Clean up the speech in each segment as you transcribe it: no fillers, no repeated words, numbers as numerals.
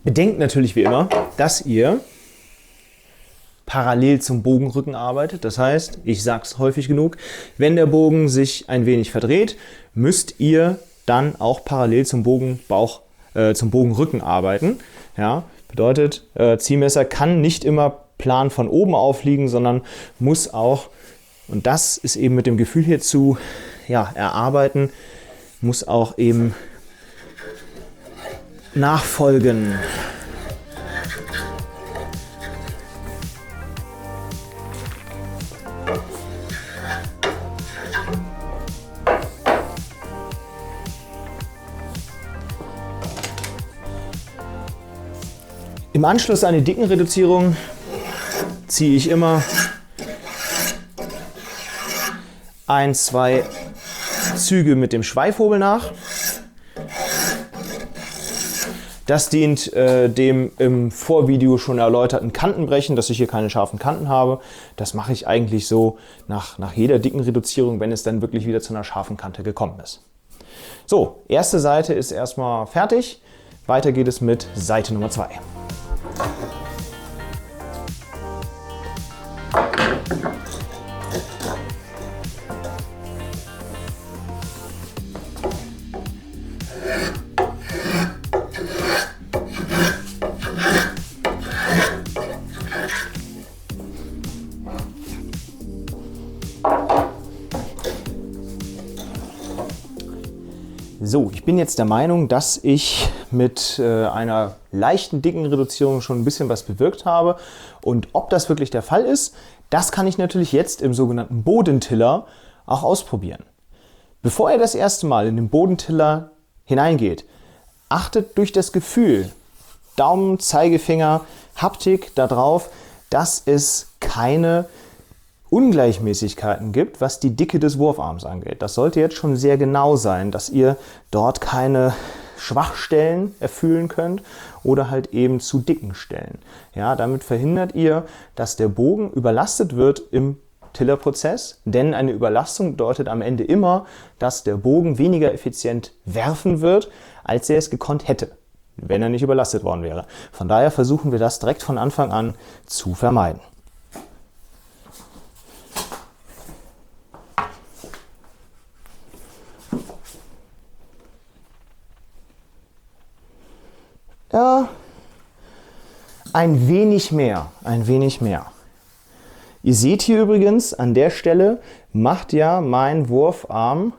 Bedenkt natürlich wie immer, dass ihr parallel zum Bogenrücken arbeitet. Das heißt, ich sage es häufig genug, wenn der Bogen sich ein wenig verdreht, müsst ihr dann auch parallel zum zum Bogenrücken arbeiten. Ja, bedeutet, Ziehmesser kann nicht immer plan von oben aufliegen, sondern muss auch, und das ist eben mit dem Gefühl hier zu erarbeiten, muss auch eben nachfolgen. Im Anschluss an die Dickenreduzierung ziehe ich immer 1, 2 Züge mit dem Schweifhobel nach. Das dient dem im Vorvideo schon erläuterten Kantenbrechen, dass ich hier keine scharfen Kanten habe. Das mache ich eigentlich so nach jeder Dickenreduzierung, wenn es dann wirklich wieder zu einer scharfen Kante gekommen ist. So, erste Seite ist erstmal fertig. Weiter geht es mit Seite Nummer 2. So, ich bin jetzt der Meinung, dass ich mit einer leichten Dickenreduzierung schon ein bisschen was bewirkt habe. Und ob das wirklich der Fall ist, das kann ich natürlich jetzt im sogenannten Bodentiller auch ausprobieren. Bevor ihr das erste Mal in den Bodentiller hineingeht, achtet durch das Gefühl, Daumen, Zeigefinger, Haptik darauf, dass es keine Ungleichmäßigkeiten gibt, was die Dicke des Wurfarms angeht. Das sollte jetzt schon sehr genau sein, dass ihr dort keine Schwachstellen erfüllen könnt oder halt eben zu dicken Stellen. Ja, damit verhindert ihr, dass der Bogen überlastet wird im Tillerprozess, denn eine Überlastung bedeutet am Ende immer, dass der Bogen weniger effizient werfen wird, als er es gekonnt hätte, wenn er nicht überlastet worden wäre. Von daher versuchen wir das direkt von Anfang an zu vermeiden. Ja, ein wenig mehr, ein wenig mehr. Ihr seht hier übrigens, an der Stelle macht ja mein Wurfarm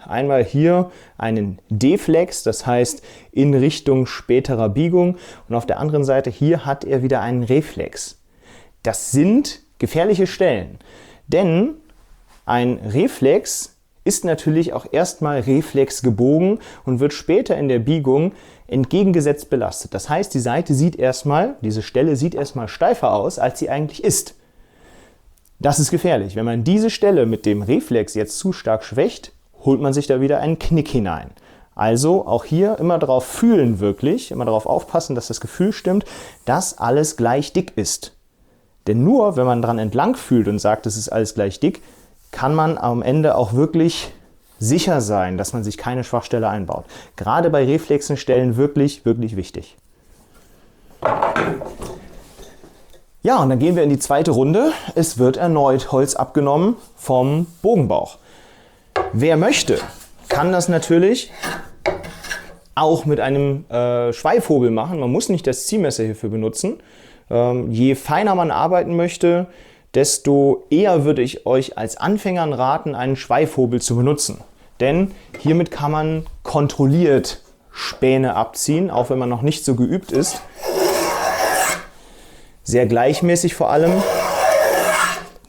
einmal hier einen Deflex, das heißt in Richtung späterer Biegung, und auf der anderen Seite hier hat er wieder einen Reflex. Das sind gefährliche Stellen, denn ein Reflex ist natürlich auch erstmal Reflex gebogen und wird später in der Biegung entgegengesetzt belastet. Das heißt, diese Stelle sieht erstmal steifer aus, als sie eigentlich ist. Das ist gefährlich. Wenn man diese Stelle mit dem Reflex jetzt zu stark schwächt, holt man sich da wieder einen Knick hinein. Also auch hier immer darauf fühlen wirklich, immer darauf aufpassen, dass das Gefühl stimmt, dass alles gleich dick ist. Denn nur wenn man dran entlang fühlt und sagt, es ist alles gleich dick, kann man am Ende auch wirklich sicher sein, dass man sich keine Schwachstelle einbaut. Gerade bei Reflexenstellen wirklich, wirklich wichtig. Ja, und dann gehen wir in die zweite Runde. Es wird erneut Holz abgenommen vom Bogenbauch. Wer möchte, kann das natürlich auch mit einem Schweifhobel machen. Man muss nicht das Ziehmesser hierfür benutzen. Je feiner man arbeiten möchte, desto eher würde ich euch als Anfängern raten, einen Schweifhobel zu benutzen. Denn hiermit kann man kontrolliert Späne abziehen, auch wenn man noch nicht so geübt ist. Sehr gleichmäßig vor allem.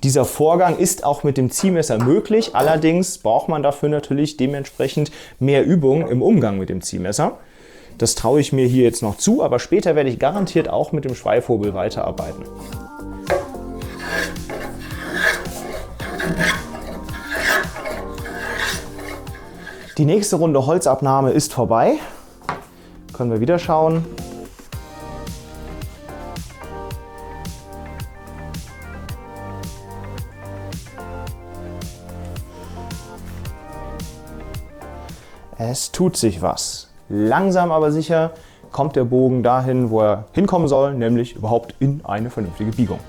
Dieser Vorgang ist auch mit dem Ziehmesser möglich, allerdings braucht man dafür natürlich dementsprechend mehr Übung im Umgang mit dem Ziehmesser. Das traue ich mir hier jetzt noch zu, aber später werde ich garantiert auch mit dem Schweifhobel weiterarbeiten. Die nächste Runde Holzabnahme ist vorbei. Können wir wieder schauen. Es tut sich was. Langsam aber sicher kommt der Bogen dahin, wo er hinkommen soll, nämlich überhaupt in eine vernünftige Biegung.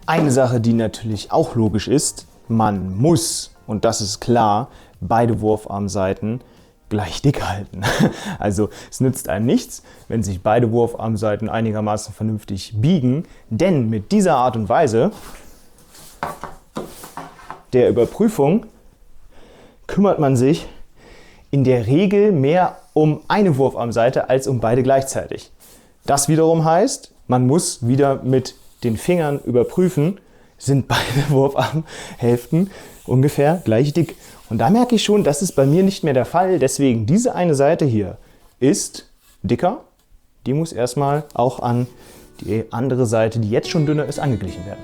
Eine Sache, die natürlich auch logisch ist, man muss, und das ist klar, beide Wurfarmseiten gleich dick halten. Also es nützt einem nichts, wenn sich beide Wurfarmseiten einigermaßen vernünftig biegen, denn mit dieser Art und Weise der Überprüfung kümmert man sich in der Regel mehr um eine Wurfarmseite als um beide gleichzeitig. Das wiederum heißt, man muss wieder mit den Fingern überprüfen, sind beide Wurfarmhälften ungefähr gleich dick. Und da merke ich schon, das ist bei mir nicht mehr der Fall. Deswegen diese eine Seite hier ist dicker. Die muss erstmal auch an die andere Seite, die jetzt schon dünner ist, angeglichen werden.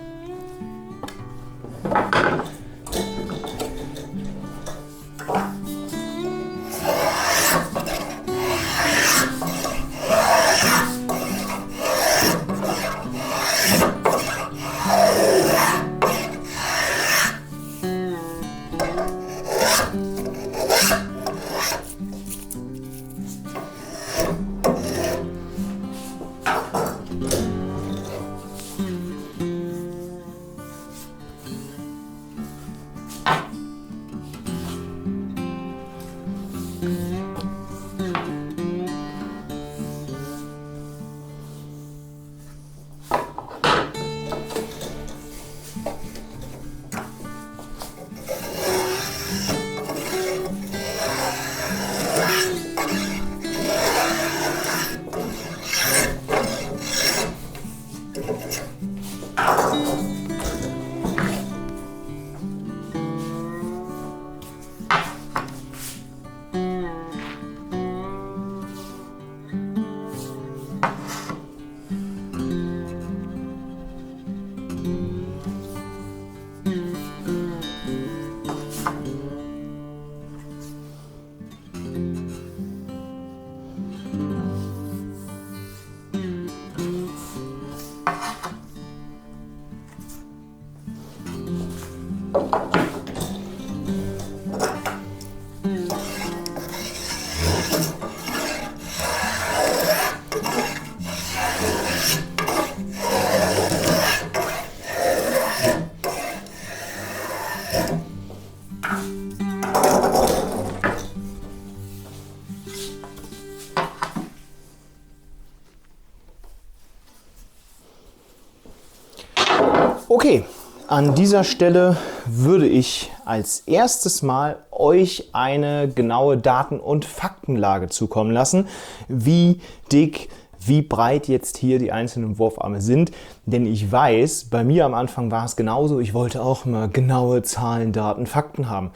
Okay, an dieser Stelle würde ich als erstes mal euch eine genaue Daten- und Faktenlage zukommen lassen, wie dick, wie breit jetzt hier die einzelnen Wurfarme sind. Denn ich weiß, bei mir am Anfang war es genauso, ich wollte auch mal genaue Zahlen, Daten, Fakten haben.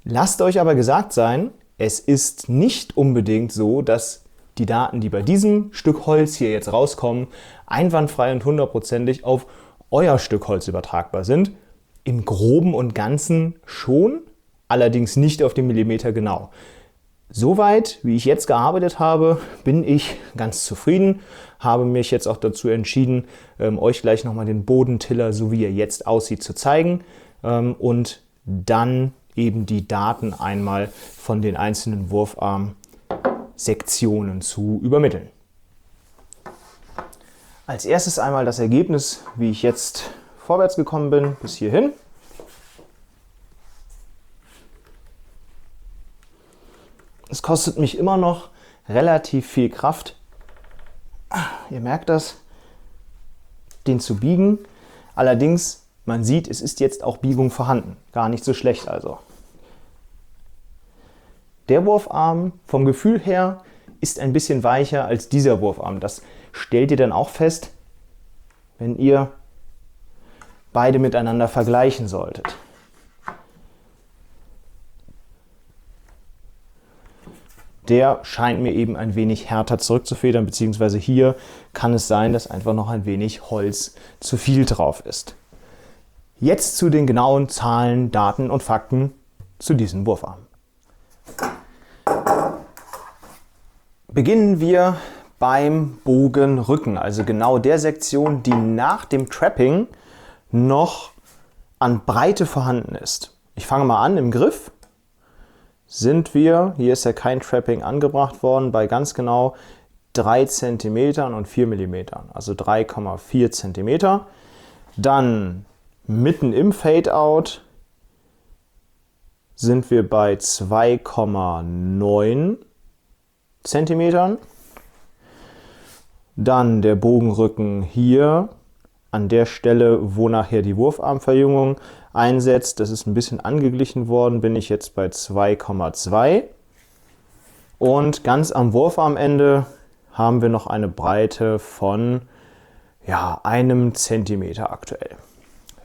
Lasst euch aber gesagt sein, es ist nicht unbedingt so, dass die Daten, die bei diesem Stück Holz hier jetzt rauskommen, einwandfrei und hundertprozentig auf euer Stück Holz übertragbar sind. Im Groben und Ganzen schon, allerdings nicht auf den Millimeter genau. Soweit, wie ich jetzt gearbeitet habe, bin ich ganz zufrieden, habe mich jetzt auch dazu entschieden, euch gleich nochmal den Bodentiller, so wie er jetzt aussieht, zu zeigen und dann eben die Daten einmal von den einzelnen Wurfarmsektionen zu übermitteln. Als erstes einmal das Ergebnis, wie ich jetzt vorwärts gekommen bin, bis hierhin. Es kostet mich immer noch relativ viel Kraft, ihr merkt das, den zu biegen. Allerdings, man sieht, es ist jetzt auch Biegung vorhanden. Gar nicht so schlecht also. Der Wurfarm vom Gefühl her ist ein bisschen weicher als dieser Wurfarm. Das stellt ihr dann auch fest, wenn ihr beide miteinander vergleichen solltet. der scheint mir eben ein wenig härter zurückzufedern, beziehungsweise hier kann es sein, dass einfach noch ein wenig Holz zu viel drauf ist. Jetzt zu den genauen Zahlen, Daten und Fakten zu diesem Wurfarm. Beginnen wir beim Bogenrücken, also genau der Sektion, die nach dem Trapping noch an Breite vorhanden ist. Ich fange mal an im Griff. Sind wir, hier ist ja kein Trapping angebracht worden, bei ganz genau 3 cm und 4 mm, also 3,4 cm. Dann mitten im Fade-Out sind wir bei 2,9 cm. Dann der Bogenrücken hier an der Stelle, wo nachher die Wurfarmverjüngung einsetzt. Das ist ein bisschen angeglichen worden, bin ich jetzt bei 2,2. Und ganz am Wurfarmende haben wir noch eine Breite von 1 cm aktuell.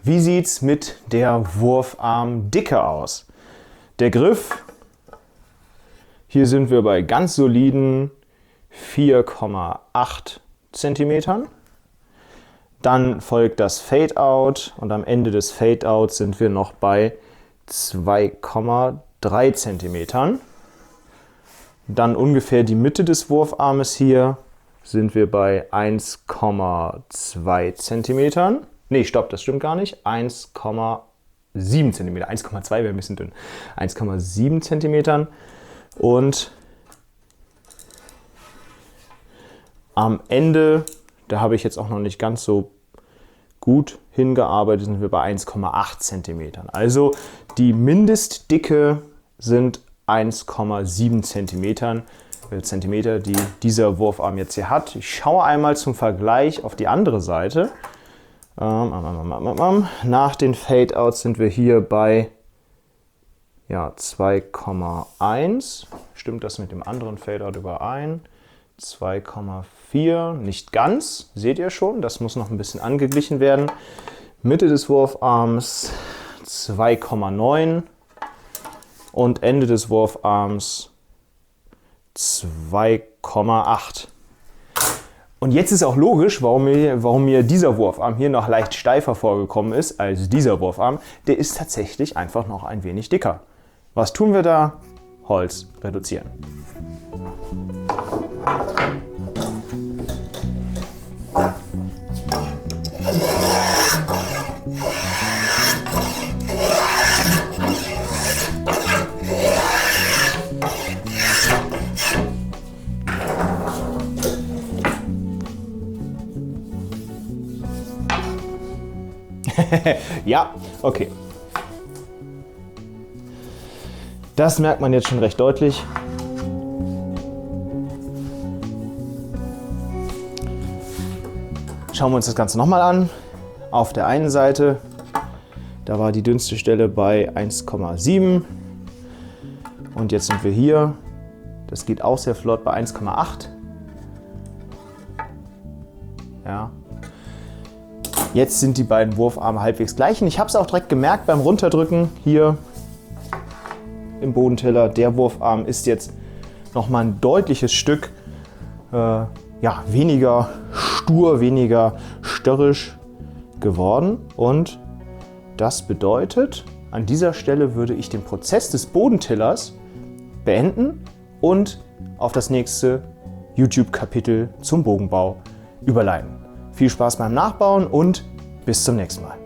Wie sieht es mit der Wurfarmdicke aus? Der Griff, hier sind wir bei ganz soliden 4,8 cm. Dann folgt das Fade-Out und am Ende des Fade-Out sind wir noch bei 2,3 cm. Dann ungefähr die Mitte des Wurfarmes hier sind wir bei 1,2 cm. Nee, stopp, das stimmt gar nicht. 1,7 cm. 1,2 wäre ein bisschen dünn. 1,7 cm. Und am Ende, da habe ich jetzt auch noch nicht ganz so gut hingearbeitet, sind wir bei 1,8 cm. Also die Mindestdicke sind 1,7 cm, die dieser Wurfarm jetzt hier hat. Ich schaue einmal zum Vergleich auf die andere Seite. Nach den Fade-Outs sind wir hier bei 2,1. Stimmt das mit dem anderen Fade-Out überein? 2,4, nicht ganz, seht ihr schon, das muss noch ein bisschen angeglichen werden. Mitte des Wurfarms 2,9 und Ende des Wurfarms 2,8. Und jetzt ist auch logisch, warum mir dieser Wurfarm hier noch leicht steifer vorgekommen ist als dieser Wurfarm. Der ist tatsächlich einfach noch ein wenig dicker. Was tun wir da? Holz reduzieren. Ja, okay. Das merkt man jetzt schon recht deutlich. Schauen wir uns das Ganze nochmal an. Auf der einen Seite, da war die dünnste Stelle bei 1,7 und jetzt sind wir hier. Das geht auch sehr flott bei 1,8. Ja. Jetzt sind die beiden Wurfarme halbwegs gleich. Und ich habe es auch direkt gemerkt beim Runterdrücken hier im Bodentiller. Der Wurfarm ist jetzt nochmal ein deutliches Stück weniger stur, weniger störrisch geworden. Und das bedeutet, an dieser Stelle würde ich den Prozess des Bodentillers beenden und auf das nächste YouTube-Kapitel zum Bogenbau überleiten. Viel Spaß beim Nachbauen und bis zum nächsten Mal.